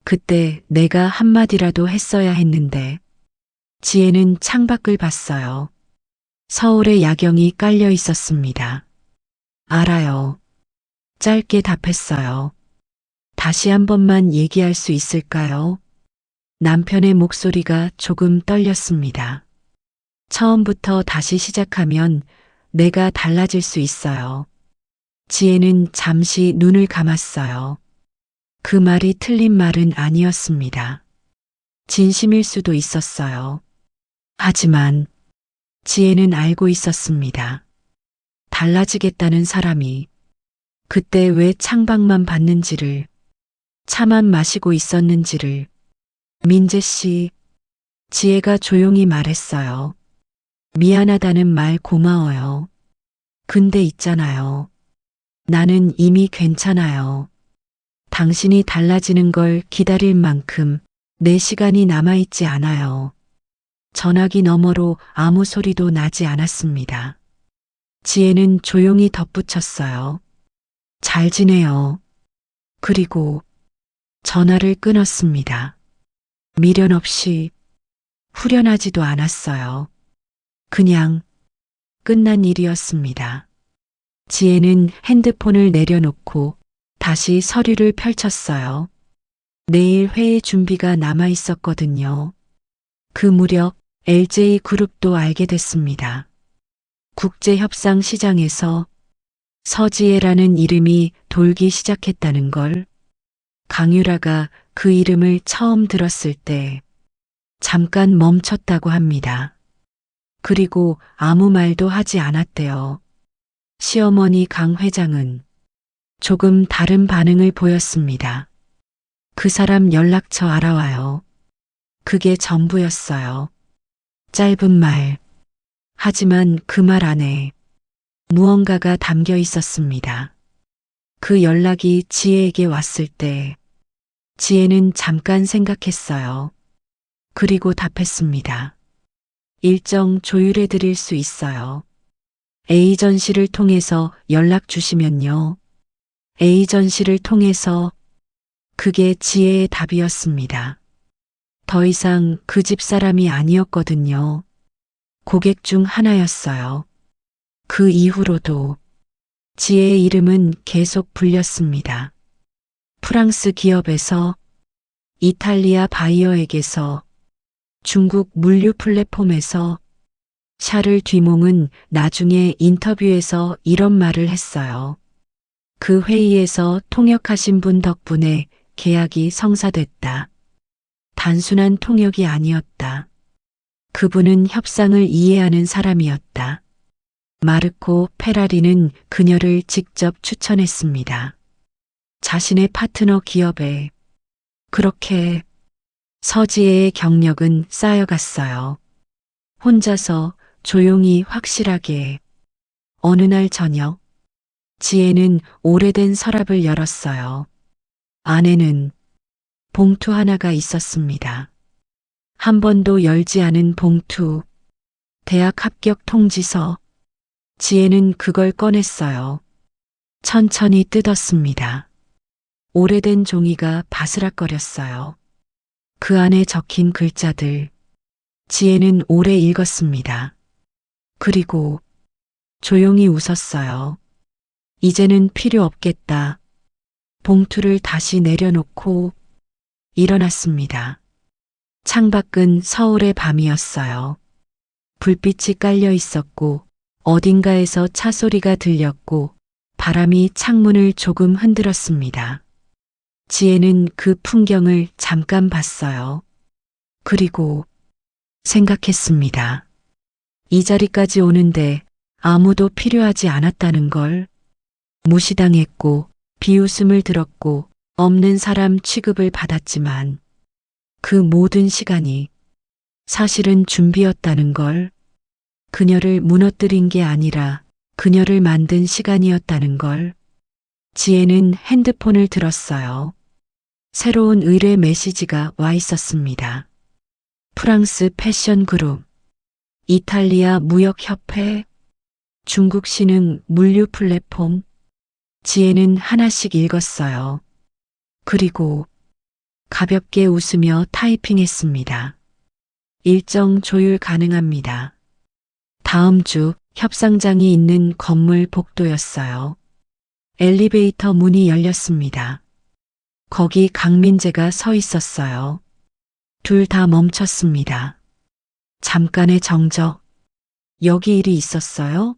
그때 내가 한마디라도 했어야 했는데. 지혜는 창밖을 봤어요. 서울의 야경이 깔려 있었습니다. 알아요. 짧게 답했어요. 다시 한 번만 얘기할 수 있을까요? 남편의 목소리가 조금 떨렸습니다. 처음부터 다시 시작하면 내가 달라질 수 있어요. 지혜는 잠시 눈을 감았어요. 그 말이 틀린 말은 아니었습니다. 진심일 수도 있었어요. 하지만 지혜는 알고 있었습니다. 달라지겠다는 사람이 그때 왜 창밖만 봤는지를, 차만 마시고 있었는지를. 민재 씨, 지혜가 조용히 말했어요. 미안하다는 말 고마워요. 근데 있잖아요. 나는 이미 괜찮아요. 당신이 달라지는 걸 기다릴 만큼 내 시간이 남아있지 않아요. 전화기 너머로 아무 소리도 나지 않았습니다. 지혜는 조용히 덧붙였어요. 잘 지내요. 그리고 전화를 끊었습니다. 미련 없이, 후련하지도 않았어요. 그냥 끝난 일이었습니다. 지혜는 핸드폰을 내려놓고 다시 서류를 펼쳤어요. 내일 회의 준비가 남아 있었거든요. 그 무렵 LJ그룹도 알게 됐습니다. 국제협상시장에서 서지혜라는 이름이 돌기 시작했다는 걸. 강유라가 그 이름을 처음 들었을 때 잠깐 멈췄다고 합니다. 그리고 아무 말도 하지 않았대요. 시어머니 강 회장은 조금 다른 반응을 보였습니다. 그 사람 연락처 알아와요. 그게 전부였어요. 짧은 말. 하지만 그 말 안에 무언가가 담겨 있었습니다. 그 연락이 지혜에게 왔을 때 지혜는 잠깐 생각했어요. 그리고 답했습니다. 일정 조율해 드릴 수 있어요. 에이전시를 통해서 연락 주시면요. 에이전시를 통해서. 그게 지혜의 답이었습니다. 더 이상 그 집 사람이 아니었거든요. 고객 중 하나였어요. 그 이후로도 지혜의 이름은 계속 불렸습니다. 프랑스 기업에서, 이탈리아 바이어에게서, 중국 물류 플랫폼에서. 샤를 뒤몽은 나중에 인터뷰에서 이런 말을 했어요. 그 회의에서 통역하신 분 덕분에 계약이 성사됐다. 단순한 통역이 아니었다. 그분은 협상을 이해하는 사람이었다. 마르코 페라리는 그녀를 직접 추천했습니다. 자신의 파트너 기업에. 그렇게 서지혜의 경력은 쌓여갔어요. 혼자서 조용히 확실하게. 어느 날 저녁, 지혜는 오래된 서랍을 열었어요. 안에는 봉투 하나가 있었습니다. 한 번도 열지 않은 봉투. 대학 합격 통지서. 지혜는 그걸 꺼냈어요. 천천히 뜯었습니다. 오래된 종이가 바스락거렸어요. 그 안에 적힌 글자들. 지혜는 오래 읽었습니다. 그리고 조용히 웃었어요. 이제는 필요 없겠다. 봉투를 다시 내려놓고 일어났습니다. 창밖은 서울의 밤이었어요. 불빛이 깔려 있었고 어딘가에서 차 소리가 들렸고 바람이 창문을 조금 흔들었습니다. 지혜는 그 풍경을 잠깐 봤어요. 그리고 생각했습니다. 이 자리까지 오는데 아무도 필요하지 않았다는 걸. 무시당했고 비웃음을 들었고 없는 사람 취급을 받았지만 그 모든 시간이 사실은 준비였다는 걸. 그녀를 무너뜨린 게 아니라 그녀를 만든 시간이었다는 걸. 지혜는 핸드폰을 들었어요. 새로운 의뢰 메시지가 와 있었습니다. 프랑스 패션 그룹, 이탈리아 무역협회, 중국 신흥 물류 플랫폼. 지혜는 하나씩 읽었어요. 그리고 가볍게 웃으며 타이핑했습니다. 일정 조율 가능합니다. 다음 주 협상장이 있는 건물 복도였어요. 엘리베이터 문이 열렸습니다. 거기 강민재가 서 있었어요. 둘 다 멈췄습니다. 잠깐의 정적. 여기 일이 있었어요?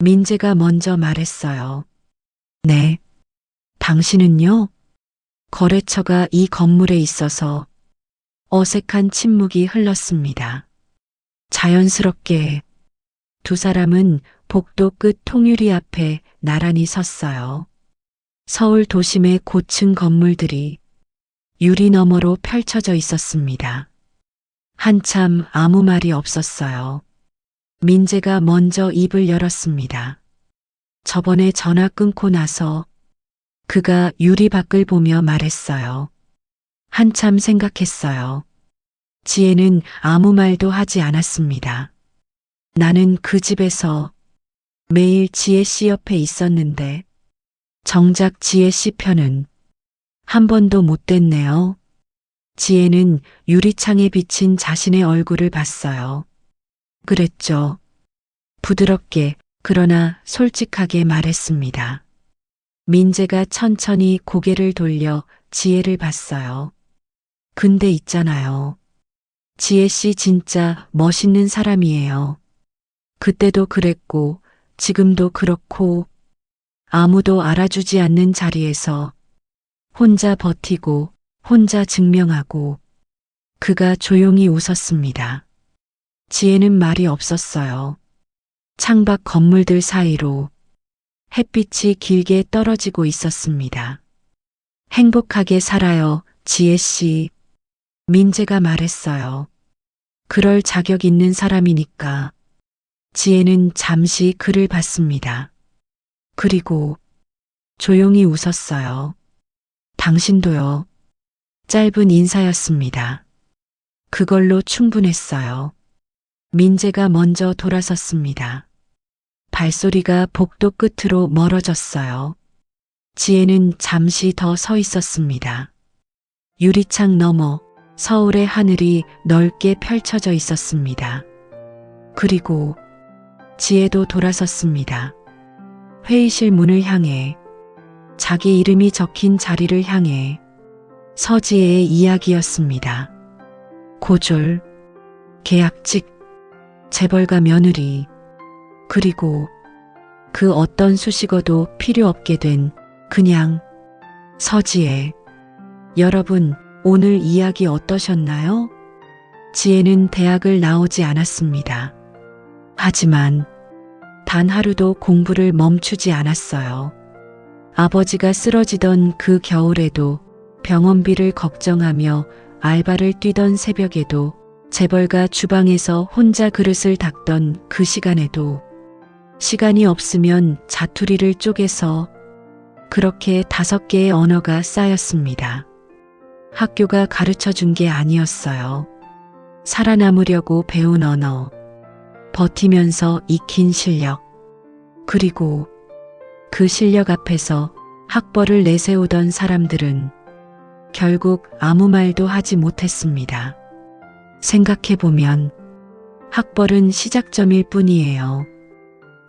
민재가 먼저 말했어요. 네. 당신은요? 거래처가 이 건물에 있어서. 어색한 침묵이 흘렀습니다. 자연스럽게 두 사람은 복도 끝 통유리 앞에 나란히 섰어요. 서울 도심의 고층 건물들이 유리 너머로 펼쳐져 있었습니다. 한참 아무 말이 없었어요. 민재가 먼저 입을 열었습니다. 저번에 전화 끊고 나서 그가 유리 밖을 보며 말했어요. 한참 생각했어요. 지혜는 아무 말도 하지 않았습니다. 나는 그 집에서 매일 지혜 씨 옆에 있었는데 정작 지혜 씨 편은 한 번도 못 됐네요. 지혜는 유리창에 비친 자신의 얼굴을 봤어요. 그랬죠. 부드럽게 그러나 솔직하게 말했습니다. 민재가 천천히 고개를 돌려 지혜를 봤어요. 근데 있잖아요. 지혜 씨 진짜 멋있는 사람이에요. 그때도 그랬고 지금도 그렇고 아무도 알아주지 않는 자리에서 혼자 버티고 혼자 증명하고. 그가 조용히 웃었습니다. 지혜는 말이 없었어요. 창밖 건물들 사이로 햇빛이 길게 떨어지고 있었습니다. 행복하게 살아요, 지혜 씨. 민재가 말했어요. 그럴 자격 있는 사람이니까. 지혜는 잠시 그를 봤습니다. 그리고 조용히 웃었어요. 당신도요. 짧은 인사였습니다. 그걸로 충분했어요. 민재가 먼저 돌아섰습니다. 발소리가 복도 끝으로 멀어졌어요. 지혜는 잠시 더 서 있었습니다. 유리창 너머 서울의 하늘이 넓게 펼쳐져 있었습니다. 그리고 지혜도 돌아섰습니다. 회의실 문을 향해, 자기 이름이 적힌 자리를 향해. 서지혜의 이야기였습니다. 고졸, 계약직, 재벌가 며느리, 그리고 그 어떤 수식어도 필요 없게 된 그냥 서지혜. 여러분, 오늘 이야기 어떠셨나요? 지혜는 대학을 나오지 않았습니다. 하지만 단 하루도 공부를 멈추지 않았어요. 아버지가 쓰러지던 그 겨울에도, 병원비를 걱정하며 알바를 뛰던 새벽에도, 재벌가 주방에서 혼자 그릇을 닦던 그 시간에도, 시간이 없으면 자투리를 쪼개서. 그렇게 5개의 언어가 쌓였습니다. 학교가 가르쳐 준 게 아니었어요. 살아남으려고 배운 언어, 버티면서 익힌 실력, 그리고 그 실력 앞에서 학벌을 내세우던 사람들은 결국 아무 말도 하지 못했습니다. 생각해보면 학벌은 시작점일 뿐이에요.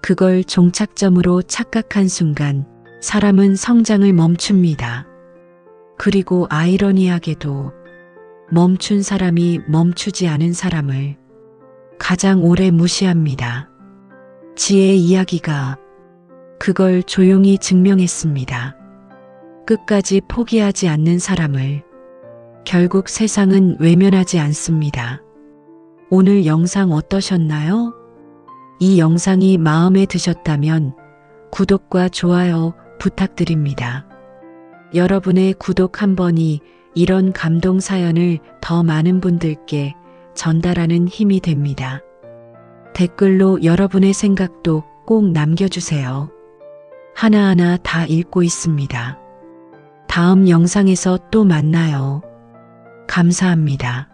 그걸 종착점으로 착각한 순간 사람은 성장을 멈춥니다. 그리고 아이러니하게도 멈춘 사람이 멈추지 않은 사람을 가장 오래 무시합니다. 지혜의 이야기가 그걸 조용히 증명했습니다. 끝까지 포기하지 않는 사람을 결국 세상은 외면하지 않습니다. 오늘 영상 어떠셨나요? 이 영상이 마음에 드셨다면 구독과 좋아요 부탁드립니다. 여러분의 구독 한 번이 이런 감동 사연을 더 많은 분들께 전달하는 힘이 됩니다. 댓글로 여러분의 생각도 꼭 남겨주세요. 하나하나 다 읽고 있습니다. 다음 영상에서 또 만나요. 감사합니다.